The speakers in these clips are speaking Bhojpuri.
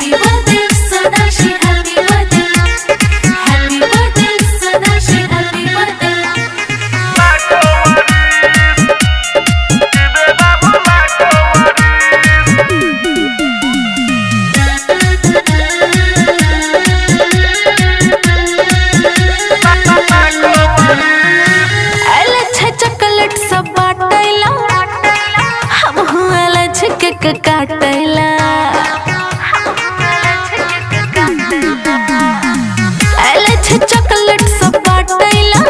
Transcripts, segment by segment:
Happy birthday Sadashi, happy birthday. Happy birthday Sadashi, happy birthday. Chocolate सब बाटैला हम हुआला झिकक काटैला आला चॉकलेट सब बाटैला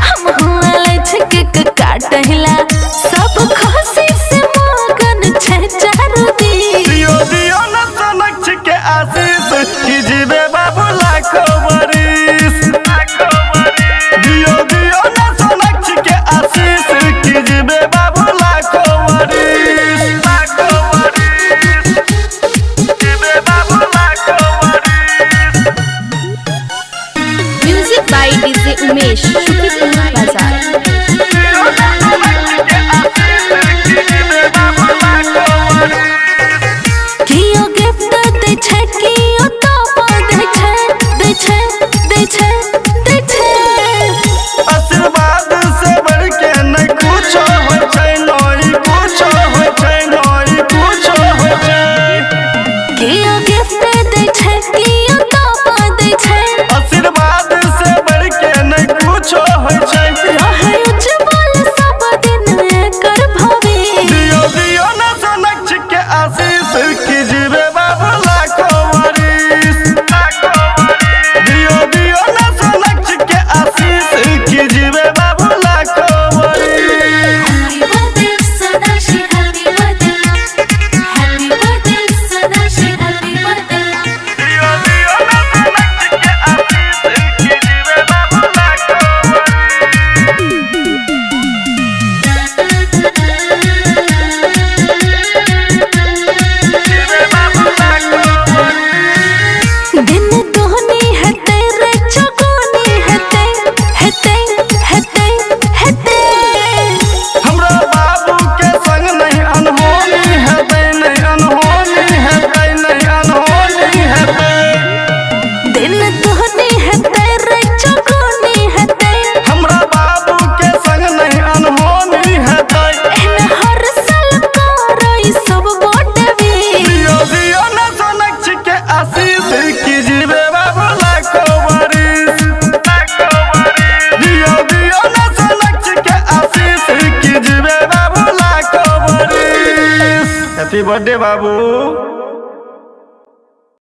हम हुआला झिकक काटैला सब खुशी से मगन छे चारू दी दियो दियो न सोनक के आशीष कीजिए बाबू लाखों बरिस दियो दियो न सोनक के आशीष कीजिए बाबू लाखों बरिस कीजिए बाबू लाखों बरिस। म्यूजिक बाय डीजे उमेश शुक्रिया बाजार। कियो गिफ्ट दे छे कियो तोहफा दे छे आशीर्वाद से बढ़ के न कुछ हो छै नई कुछ हो छै नई कुछ हो छै कियो गिफ्ट दे छे कियो तोहफा दे छे आशीर्वाद से बढ़ के न कुछ हो छै रहे उज्जवल सब दिन एकर भवी दियो दियो न सोनक के आशीष कीजिए बाबू लाखों बरिस दियो दियो न सोनक के आशीष कीजिए बाबू लाखों बरिस। Happy birthday Sadashi, happy birthday. Happy birthday Sadashi, happy birthday. दियो दियो न सोनक के आशीष कीजिए बाबू लाखों दिन दुहनी है तेरे चौगुनी है हमरा बाबू के संग नहीं अनहोनी हेतै नहीं अनहोनी हेतै नहीं अनहोनी हेतै दिन दुहनी है तेरे चौगुनी है हमरा बाबू के संग नहीं अनहोनी हेतै एहन हर साल करई सब बटवी दियो दियो न सोनक के आशीष कीजिए बाबू लाखों बरिस दियो दियो न सोनक के आशीष कीजिए बाबू लाखों बरिस। हैप्पी बर्थडे बाबू।